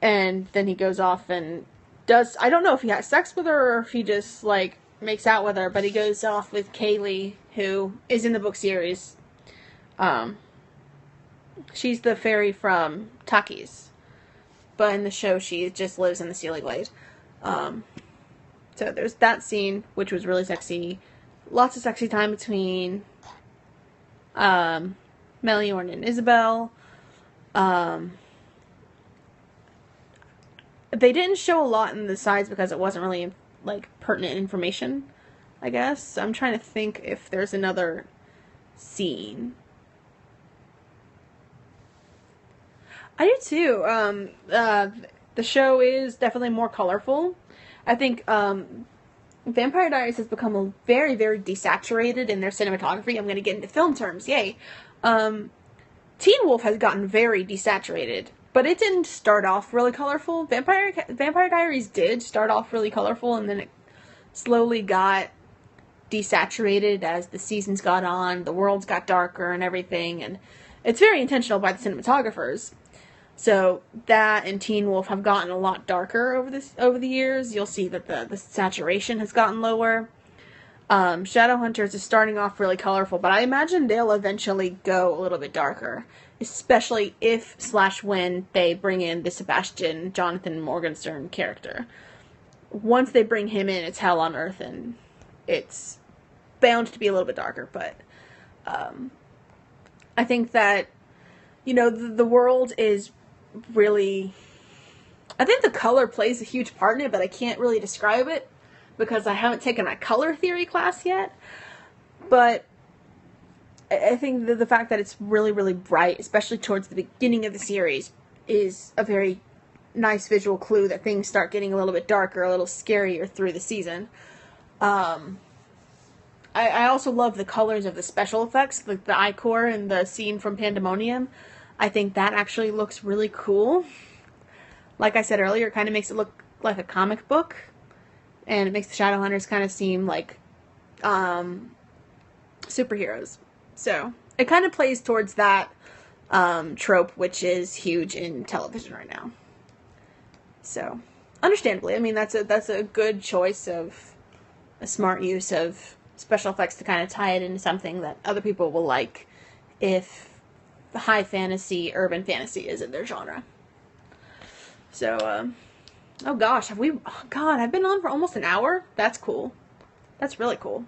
And then he goes off and does... I don't know if he has sex with her or if he just, like, makes out with her. But he goes off with Kaylee, who is in the book series. She's the fairy from Takis. But in the show, she just lives in the Seelie Glade. So there's that scene, which was really sexy. Lots of sexy time between Meliorn and Isabel. They didn't show a lot in the sides because it wasn't really, like, pertinent information, I guess. I'm trying to think if there's another scene. I do too. The show is definitely more colorful. I think Vampire Diaries has become very, very desaturated in their cinematography. I'm going to get into film terms. Yay. Teen Wolf has gotten very desaturated, but it didn't start off really colorful. Vampire Diaries did start off really colorful, and then it slowly got desaturated as the seasons got on, the worlds got darker and everything, and it's very intentional by the cinematographers. So that and Teen Wolf have gotten a lot darker over the years. You'll see that the saturation has gotten lower. Shadowhunters is starting off really colorful, but I imagine they'll eventually go a little bit darker, especially if/when they bring in the Sebastian Jonathan Morgenstern character. Once they bring him in, it's hell on earth, and it's bound to be a little bit darker, but I think that, you know, the world is really... I think the color plays a huge part in it, but I can't really describe it because I haven't taken my color theory class yet. But I think that the fact that it's really, really bright, especially towards the beginning of the series, is a very nice visual clue that things start getting a little bit darker, a little scarier through the season. I also love the colors of the special effects, like the Icor and the scene from Pandemonium. I think that actually looks really cool. Like I said earlier, it kind of makes it look like a comic book. And it makes the Shadowhunters kind of seem like superheroes. So it kind of plays towards that trope, which is huge in television right now. So, understandably, I mean, that's a good choice of a smart use of special effects to kind of tie it into something that other people will like if high fantasy, urban fantasy isn't their genre. So, oh gosh, I've been on for almost an hour? That's cool. That's really cool.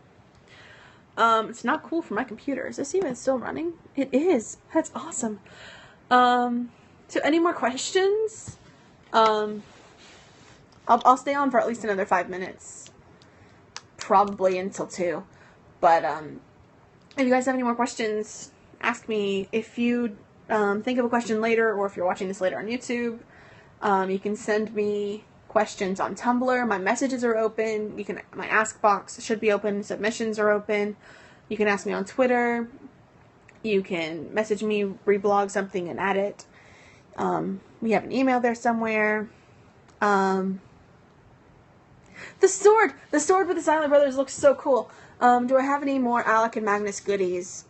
It's not cool for my computer. Is this even still running? It is. That's awesome. So any more questions? I'll stay on for at least another 5 minutes. Probably until 2. But, if you guys have any more questions, ask me. If you think of a question later, or if you're watching this later on YouTube, you can send me questions on Tumblr. My messages are open. My ask box should be open. Submissions are open. You can ask me on Twitter. You can message me, reblog something and add it. We have an email there somewhere. The sword with the Silent Brothers looks so cool. Do I have any more Alec and Magnus goodies?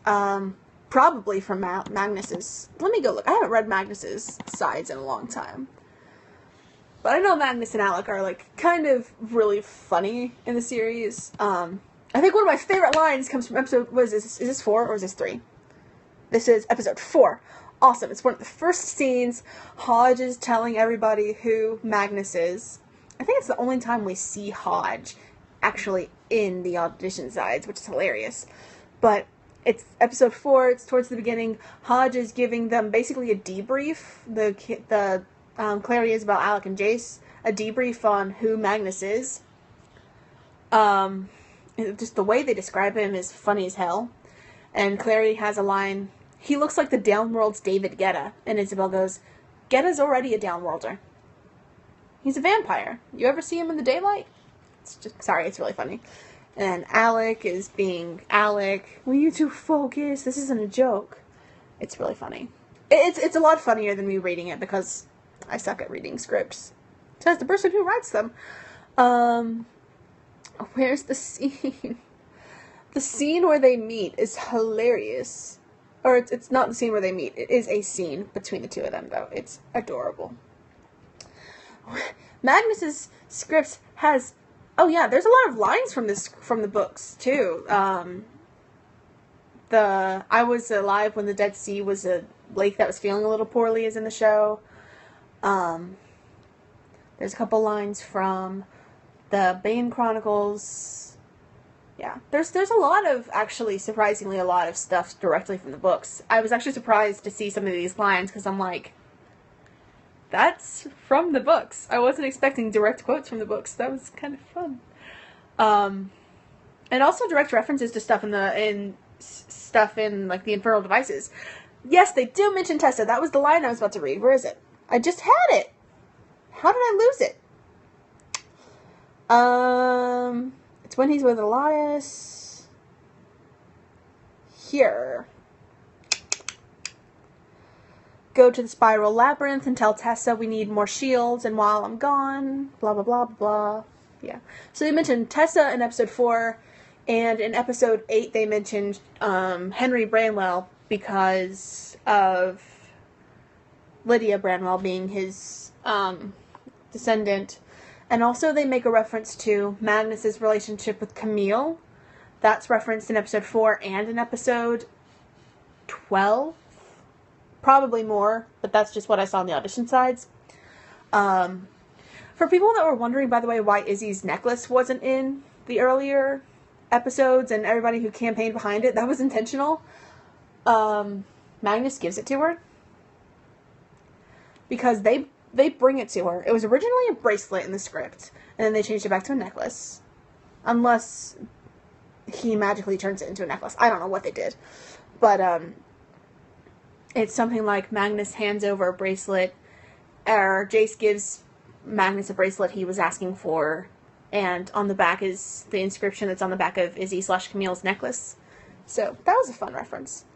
Probably from Magnus's. Let me go look. I haven't read Magnus's sides in a long time. But I know Magnus and Alec are, like, kind of really funny in the series. I think one of my favorite lines comes from episode, is this 4 or is this 3? This is episode 4. Awesome. It's one of the first scenes. Hodge is telling everybody who Magnus is. I think it's the only time we see Hodge actually in the audition sides, which is hilarious. But it's episode 4. It's towards the beginning. Hodge is giving them basically a debrief. Clary, Isabel, Alec, and Jace. A debrief on who Magnus is. Just the way they describe him is funny as hell. And Clary has a line, "He looks like the Downworld's David Guetta." And Isabel goes, "Guetta's already a Downworlder. He's a vampire. You ever see him in the daylight?" It's really funny. And Alec is being Alec. "Will you two focus? This isn't a joke." It's really funny. It's a lot funnier than me reading it because I suck at reading scripts. Says the person who writes them. Where's the scene? The scene where they meet is hilarious. Or it's not the scene where they meet. It is a scene between the two of them, though. It's adorable. Magnus's script has... Oh, yeah, there's a lot of lines from the books, too. I was alive when the Dead Sea was a lake that was feeling a little poorly is in the show. There's a couple lines from the Bane Chronicles. Yeah, there's a lot of, actually, surprisingly, a lot of stuff directly from the books. I was actually surprised to see some of these lines, because I'm like, that's from the books. I wasn't expecting direct quotes from the books. That was kind of fun. And also direct references to stuff in the Infernal Devices. Yes, they do mention Tessa. That was the line I was about to read. Where is it? I just had it. How did I lose it? It's when he's with Elias. Here. Go to the Spiral Labyrinth and tell Tessa we need more shields, and while I'm gone, blah, blah, blah, blah. Yeah. So they mentioned Tessa in episode 4, and in episode 8 they mentioned Henry Branwell because of Lydia Branwell being his descendant. And also they make a reference to Magnus's relationship with Camille. That's referenced in episode 4 and in episode 12. Probably more, but that's just what I saw on the audition sides. For people that were wondering, by the way, why Izzy's necklace wasn't in the earlier episodes and everybody who campaigned behind it, that was intentional. Magnus gives it to her. Because they bring it to her. It was originally a bracelet in the script, and then they changed it back to a necklace. Unless he magically turns it into a necklace. I don't know what they did. But, it's something like Magnus hands over a bracelet, or Jace gives Magnus a bracelet he was asking for, and on the back is the inscription that's on the back of Izzy/Camille's necklace. So, that was a fun reference.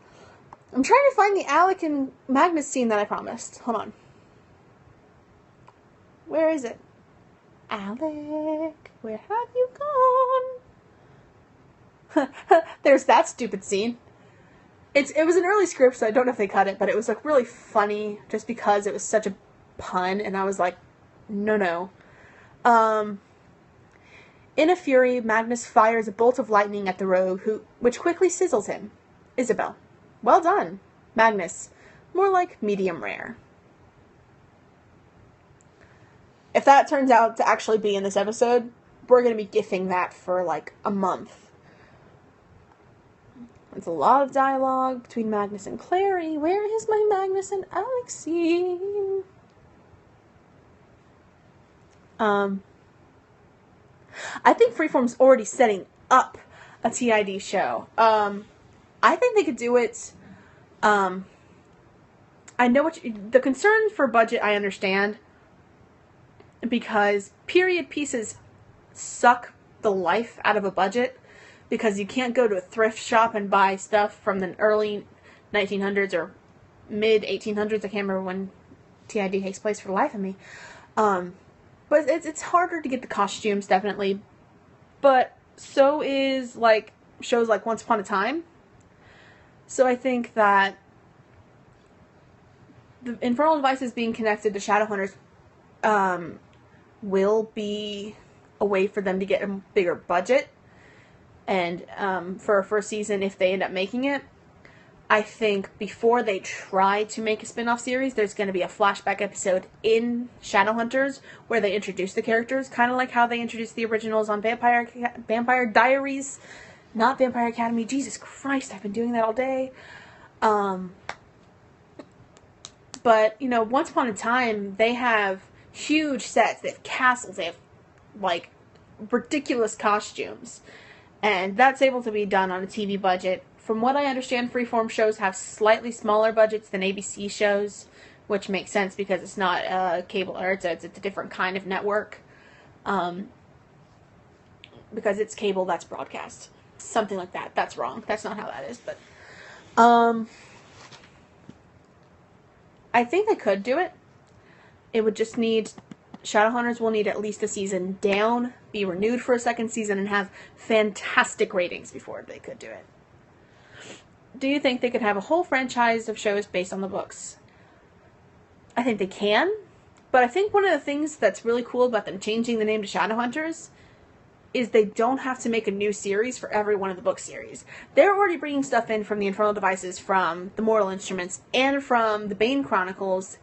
I'm trying to find the Alec and Magnus scene that I promised. Hold on. Where is it? Alec, where have you gone? There's that stupid scene. It was an early script, so I don't know if they cut it, but it was like really funny just because it was such a pun, and I was like, no. In a fury, Magnus fires a bolt of lightning at the rogue, which quickly sizzles him. Isabel. Well done. Magnus. More like medium rare. If that turns out to actually be in this episode, we're going to be gifting that for like a month. There's a lot of dialogue between Magnus and Clary. Where is my Magnus and Alex scene? I think Freeform's already setting up a TID show. I think they could do it. I know the concern for budget I understand, because period pieces suck the life out of a budget. Because you can't go to a thrift shop and buy stuff from the early 1900s or mid 1800s. I can't remember when TID takes place for the life of me. But it's harder to get the costumes, definitely. But so is, like, shows like Once Upon a Time. So I think that the Infernal Devices being connected to Shadowhunters will be a way for them to get a bigger budget. And for a first season, if they end up making it, I think before they try to make a spin-off series, there's going to be a flashback episode in Shadowhunters where they introduce the characters, kind of like how they introduced the originals on Vampire Diaries, not Vampire Academy. Jesus Christ, I've been doing that all day. But, you know, Once Upon a Time, they have huge sets. They have castles. They have, like, ridiculous costumes. And that's able to be done on a TV budget. From what I understand, freeform shows have slightly smaller budgets than ABC shows, which makes sense because it's not cable, or it's a different kind of network. Because it's cable, that's broadcast. Something like that. That's wrong. That's not how that is, but I think they could do it. It would just need... Shadowhunters will need at least a season down, be renewed for a second season, and have fantastic ratings before they could do it. Do you think they could have a whole franchise of shows based on the books? I think they can, but I think one of the things that's really cool about them changing the name to Shadowhunters is they don't have to make a new series for every one of the book series. They're already bringing stuff in from the Infernal Devices, from the Mortal Instruments, and from the Bane Chronicles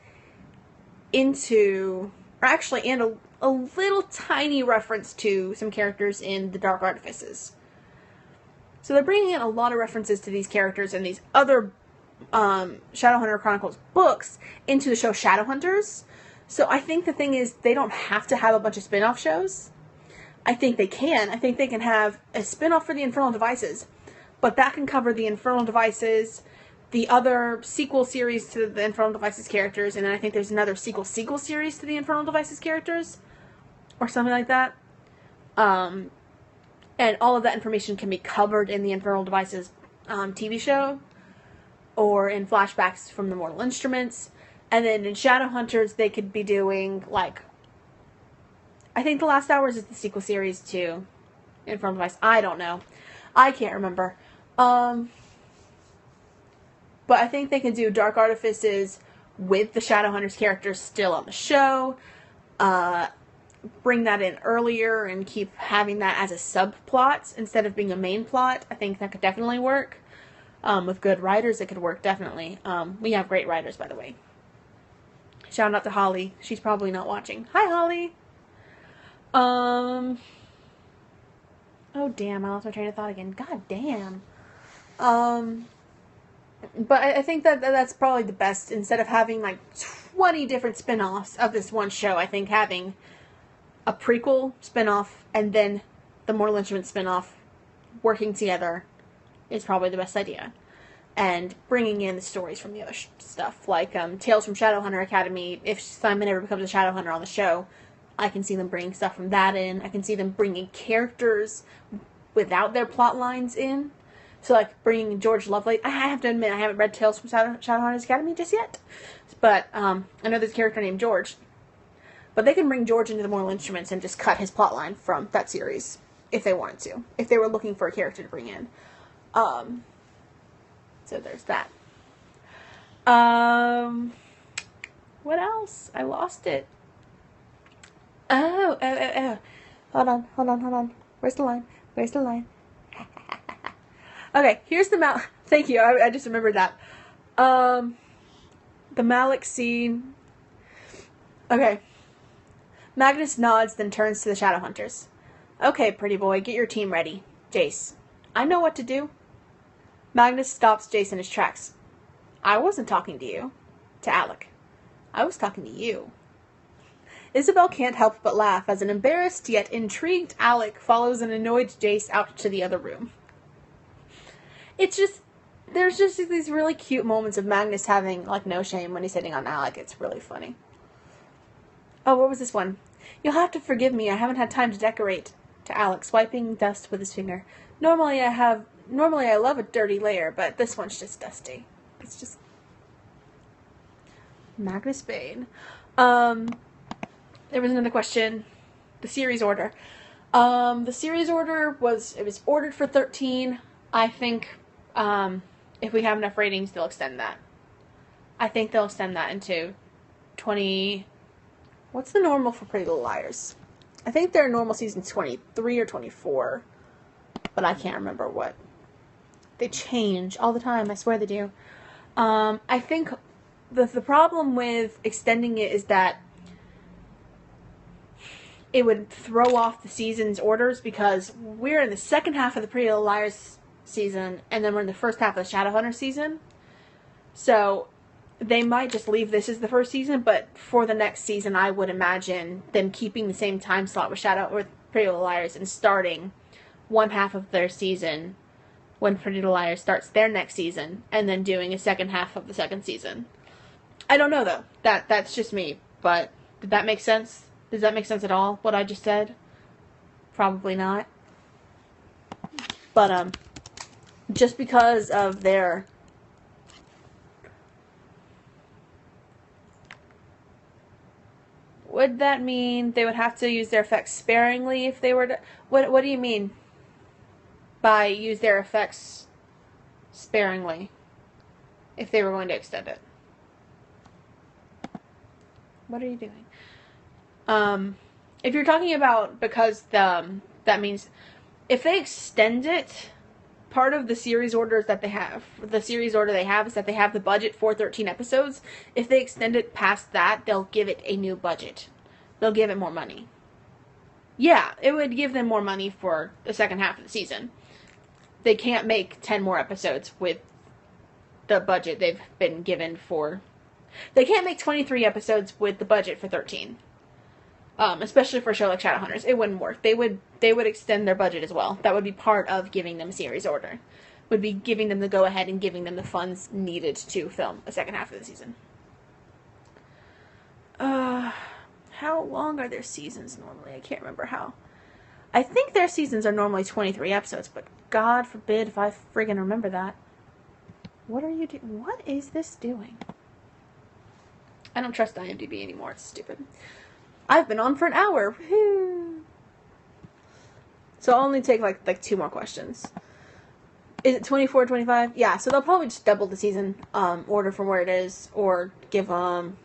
into... or actually, and a little tiny reference to some characters in the Dark Artifices. So they're bringing in a lot of references to these characters and these other Shadowhunter Chronicles books into the show Shadowhunters. So I think the thing is, they don't have to have a bunch of spin-off shows. I think they can. I think they can have a spin-off for the Infernal Devices, but that can cover the Infernal Devices, the other sequel series to the Infernal Devices characters, and then I think there's another sequel series to the Infernal Devices characters, or something like that. And all of that information can be covered in the Infernal Devices TV show, or in flashbacks from the Mortal Instruments. And then in Shadowhunters, they could be doing, like, I think The Last Hours is the sequel series to Infernal Device. I don't know. I can't remember. But I think they can do Dark Artifices with the Shadowhunters characters still on the show. Bring that in earlier and keep having that as a subplot instead of being a main plot. I think that could definitely work. With good writers, it could work, definitely. We have great writers, by the way. Shout out to Holly. She's probably not watching. Hi, Holly! Oh, damn. I lost my train of thought again. God damn. But I think that's probably the best. Instead of having, like, 20 different spin-offs of this one show, I think having a prequel spin-off and then the Mortal Instruments spin-off working together is probably the best idea. And bringing in the stories from the other stuff, like Tales from Shadowhunter Academy. If Simon ever becomes a Shadowhunter on the show, I can see them bringing stuff from that in. I can see them bringing characters without their plot lines in. So, like, bringing George Lovelace. I have to admit, I haven't read Tales from Shadowhunters Academy just yet. But I know there's a character named George. But they can bring George into the Mortal Instruments and just cut his plotline from that series if they wanted to. If they were looking for a character to bring in. So there's that. What else? I lost it. Oh. Hold on. Where's the line? Okay, here's the Thank you, I just remembered that. The Malik scene. Okay. Magnus nods, then turns to the Shadowhunters. Okay, pretty boy, get your team ready. Jace, I know what to do. Magnus stops Jace in his tracks. I wasn't talking to you. To Alec. I was talking to you. Isabel can't help but laugh as an embarrassed yet intrigued Alec follows an annoyed Jace out to the other room. There's just these really cute moments of Magnus having, like, no shame when he's hitting on Alec. It's really funny. Oh, what was this one? You'll have to forgive me, I haven't had time to decorate. To Alec, swiping dust with his finger. Normally I love a dirty layer, but this one's just dusty. It's just... Magnus Bane. there was another question. The series order. The series order was ordered for 13. I think if we have enough ratings, they'll extend that. I think they'll extend that into 20. What's the normal for Pretty Little Liars? I think their normal season 23 or 24, but I can't remember what. They change all the time. I swear they do. I think the problem with extending it is that it would throw off the season's orders, because we're in the second half of the Pretty Little Liars season, and then we're in the first half of the Shadowhunters season. So they might just leave this as the first season, but for the next season, I would imagine them keeping the same time slot with Pretty Little Liars and starting one half of their season when Pretty Little Liars starts their next season, and then doing a second half of the second season. I don't know, though. That's just me, but did that make sense? Does that make sense at all, what I just said? Probably not. But, just because of their... Would that mean they would have to use their effects sparingly if they were to... What do you mean by use their effects sparingly if they were going to extend it? What are you doing? If you're talking about because that means if they extend it, part of the series orders that they have, the series order they have is that they have the budget for 13 episodes. If they extend it past that, they'll give it a new budget. They'll give it more money. Yeah, it would give them more money for the second half of the season. They can't make 10 more episodes with the budget they've been given for... They can't make 23 episodes with the budget for 13. Especially for a show like Shadowhunters. It wouldn't work. They would extend their budget as well. That would be part of giving them a series order. Would be giving them the go-ahead and giving them the funds needed to film a second half of the season. How long are their seasons normally? I can't remember how. I think their seasons are normally 23 episodes, but God forbid if I friggin' remember that. What are you doing? What is this doing? I don't trust IMDb anymore. It's stupid. I've been on for an hour. Woo-hoo. So I'll only take like 2 more questions. Is it 24, 25? Yeah, so they'll probably just double the season order from where it is, or give 13.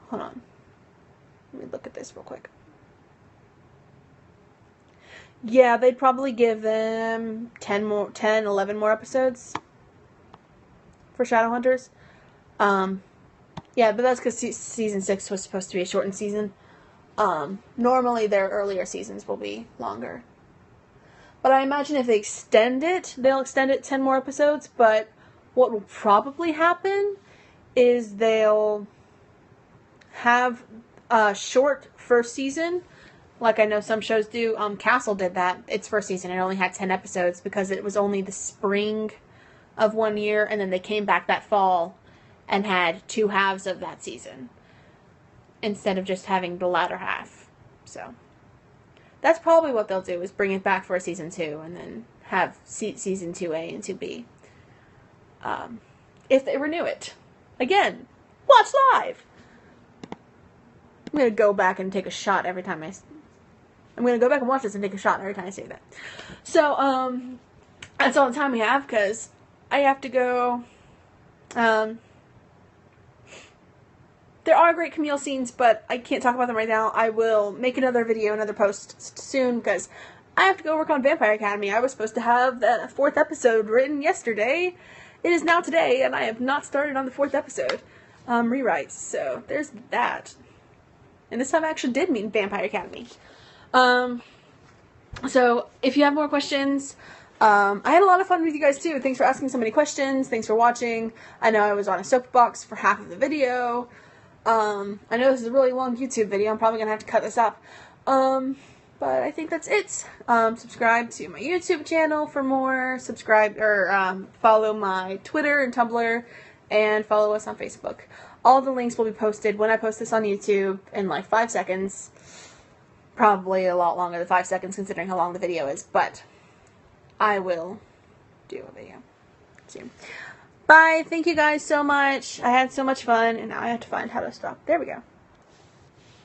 Hold on. Let me look at this real quick. Yeah, they'd probably give them 11 more episodes for Shadowhunters. Yeah, but that's because season 6 was supposed to be a shortened season. Normally their earlier seasons will be longer. But I imagine if they extend it, they'll extend it 10 more episodes, but what will probably happen is they'll have a short first season, like I know some shows do. Castle did that. Its first season, it only had 10 episodes because it was only the spring of one year, and then they came back that fall and had 2 halves of that season instead of just having the latter half. So that's probably what they'll do, is bring it back for a season 2 and then have season 2A and 2B. If they renew it. Again, watch live! I'm going to go back and take a shot every time I'm going to go back and watch this and take a shot every time I say that. So, that's all the time we have, because I have to go. There are great Camille scenes, but I can't talk about them right now. I will make another video, another post soon, because I have to go work on Vampire Academy. I was supposed to have the 4th episode written yesterday. It is now today, and I have not started on the 4th episode. Rewrites, so there's that. And this time I actually did mean Vampire Academy. So, if you have more questions, I had a lot of fun with you guys too. Thanks for asking so many questions. Thanks for watching. I know I was on a soapbox for half of the video. I know this is a really long YouTube video. I'm probably going to have to cut this up. But I think that's it. Subscribe to my YouTube channel for more. Subscribe or follow my Twitter and Tumblr, and follow us on Facebook. All the links will be posted when I post this on YouTube in like 5 seconds. Probably a lot longer than 5 seconds considering how long the video is, but I will do a video soon. Bye. Thank you guys so much. I had so much fun, and now I have to find how to stop. There we go.